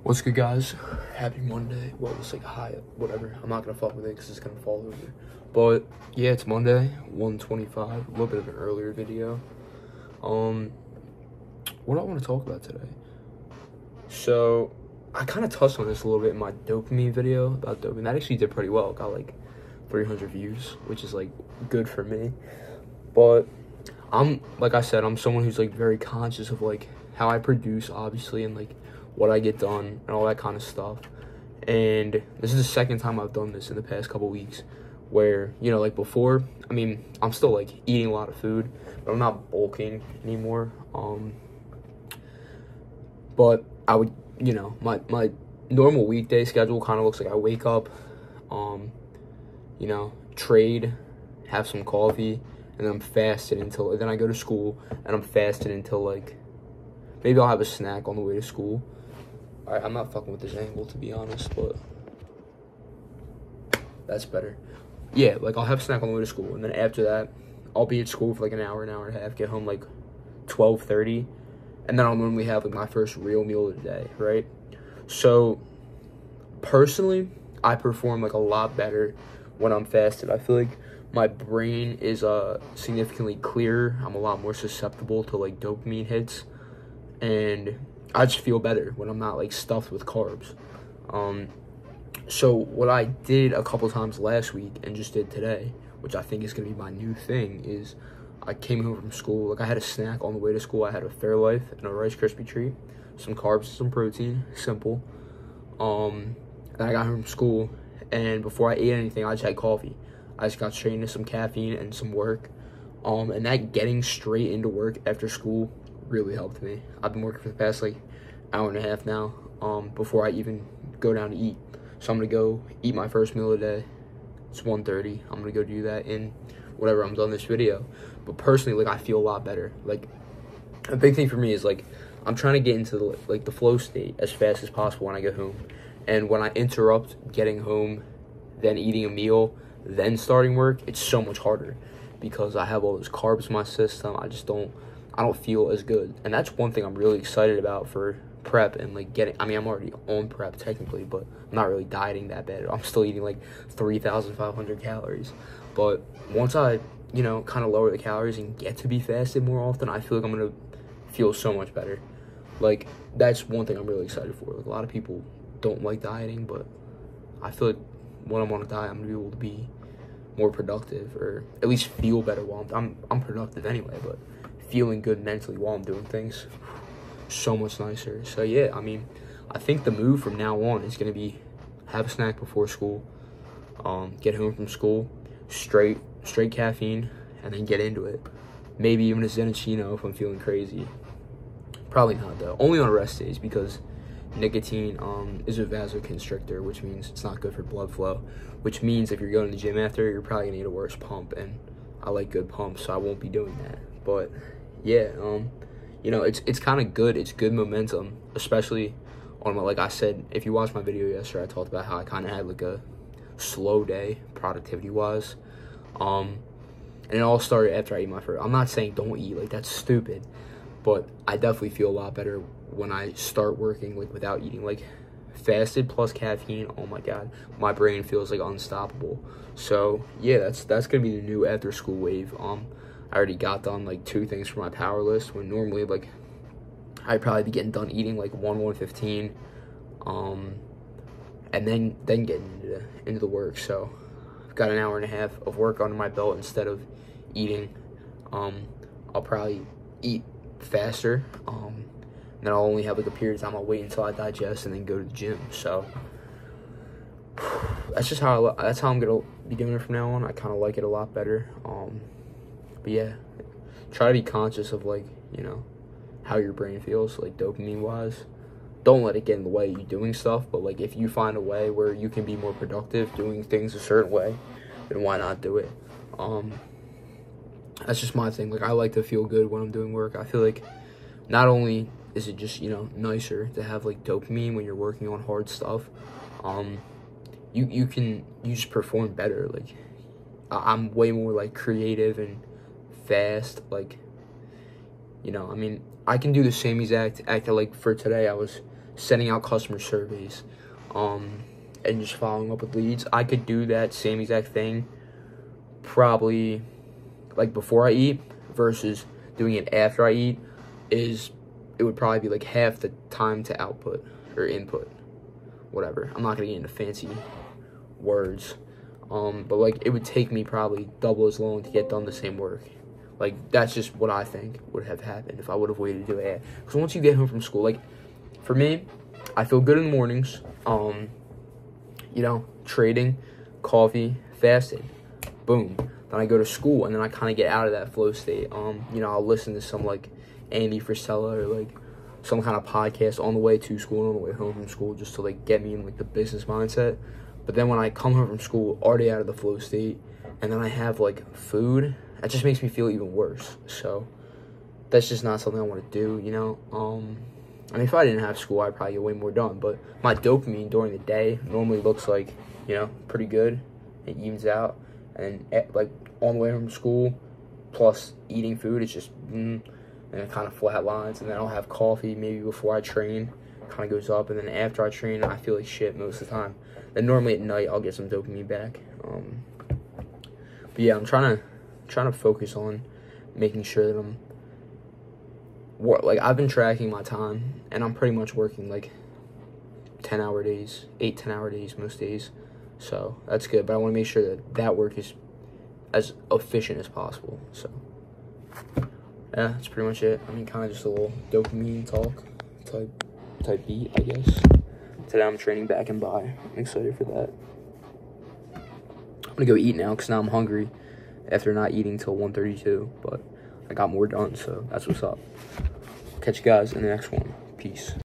What's good, guys? Happy Monday. Well, it's like hi, whatever. I'm not gonna fuck with it because it's gonna fall over. But yeah, it's Monday, 1:25. A little bit of an earlier video. What do I want to talk about today? So I kind of touched on this a little bit in my dopamine video about dopamine. That actually did pretty well. Got like 300 views, which is like good for me. But like I said, I'm someone who's like very conscious of like how I produce, obviously, and like what I get done and all that kind of stuff. And this is the second time I've done this in the past couple weeks where, you know, like before, I mean, I'm still like eating a lot of food, but I'm not bulking anymore. But I would, you know, my normal weekday schedule kind of looks like I wake up, you know, trade, have some coffee, and then I'm fasted until, then I go to school and I'm fasted until like, maybe I'll have a snack on the way to school. I'm not fucking with this angle, to be honest, but that's better. Yeah, like I'll have a snack on the way to school, and then after that, I'll be at school for like an hour and a half, get home like 12:30, and then I'll normally have like my first real meal of the day, right? So, personally, I perform like a lot better when I'm fasted. I feel like my brain is significantly clearer. I'm a lot more susceptible to like dopamine hits, and I just feel better when I'm not like stuffed with carbs. So what I did a couple times last week and just did today, which I think is gonna be my new thing, is I came home from school. Like I had a snack on the way to school. I had a Fairlife and a Rice Krispie treat, some carbs, some protein, simple. And I got home from school, and before I ate anything, I just had coffee. I just got straight into some caffeine and some work. And that getting straight into work after school really helped me. I've been working for the past like hour and a half now, before I even go down to eat. So I'm gonna go eat my first meal of the day. It's 1:30. I'm gonna go do that in whatever I'm done this video. But personally, like I feel a lot better. Like a big thing for me is like I'm trying to get into the flow state as fast as possible when I get home. And when I interrupt getting home, then eating a meal, then starting work, it's so much harder because I have all those carbs in my system. I don't feel as good. And that's one thing I'm really excited about for prep and like I'm already on prep technically, but I'm not really dieting that bad. I'm still eating like 3,500 calories. But once I, you know, kind of lower the calories and get to be fasted more often, I feel like I'm going to feel so much better. Like that's one thing I'm really excited for. Like a lot of people don't like dieting, but I feel like when I'm on a diet, I'm going to be able to be more productive, or at least feel better while I'm productive anyway, but feeling good mentally while I'm doing things, so much nicer. So yeah, I mean, I think the move from now on is going to be have a snack before school, get home from school, straight caffeine, and then get into it. Maybe even a Zenachino if I'm feeling crazy. Probably not though, only on rest days, because nicotine is a vasoconstrictor, which means it's not good for blood flow, which means if you're going to the gym after, you're probably gonna need a worse pump, and I like good pumps, so I won't be doing that. But yeah, you know, it's kind of good. It's good momentum, especially on my, like I said, if you watched my video yesterday, I talked about how I kind of had like a slow day productivity wise, and it all started after I ate my first. I'm not saying don't eat, like that's stupid, but I definitely feel a lot better when I start working like without eating. Like fasted plus caffeine, oh my god, my brain feels like unstoppable. So yeah, that's gonna be the new after school wave. I already got done like 2 things for my power list, when normally like I'd probably be getting done eating like 1:15, and then getting into the work. So I've got an hour and a half of work under my belt instead of eating. I'll probably eat faster, and then I'll only have like a period of time. I'll wait until I digest and then go to the gym. So that's how I'm gonna be doing it from now on. I kind of like it a lot better. But yeah, try to be conscious of like, you know, how your brain feels, like dopamine wise. Don't let it get in the way of you doing stuff, but like if you find a way where you can be more productive doing things a certain way, then why not do it? That's just my thing. Like I like to feel good when I'm doing work. I feel like not only is it just, you know, nicer to have like dopamine when you're working on hard stuff, you just perform better. Like I'm way more like creative and fast. Like, you know, I mean, I can do the same exact act. Like for today, I was sending out customer surveys, and just following up with leads. I could do that same exact thing probably like before I eat versus doing it after I eat. It would probably be like half the time to output or input, whatever. I'm not gonna get into fancy words, but like it would take me probably double as long to get done the same work. Like that's just what I think would have happened if I would have waited to do it. Because once you get home from school, like for me, I feel good in the mornings. You know, trading, coffee, fasting, boom. Then I go to school, and then I kind of get out of that flow state. You know, I'll listen to some like Andy Frisella or like some kind of podcast on the way to school and on the way home from school, just to like get me in like the business mindset. But then when I come home from school, already out of the flow state, and then I have like food, that just makes me feel even worse. So that's just not something I want to do, you know. I mean, if I didn't have school, I'd probably get way more done. But my dopamine during the day normally looks like, you know, pretty good. It evens out. And like on the way from school, plus eating food, it's just, and it kind of flat lines. And then I'll have coffee maybe before I train, kind of goes up. And then after I train, I feel like shit most of the time. Then normally at night, I'll get some dopamine back. But yeah, I'm trying to focus on making sure that like I've been tracking my time, and I'm pretty much working like 10-hour days, 8-10-hour days most days. So that's good, but I want to make sure that work is as efficient as possible. So yeah, that's pretty much it. I mean, kind of just a little dopamine talk type beat, I guess. Today I'm training back and by. I'm excited for that. I'm gonna go eat now because now I'm hungry after not eating till 1:32, but I got more done, so that's what's up. Catch you guys in the next one. Peace.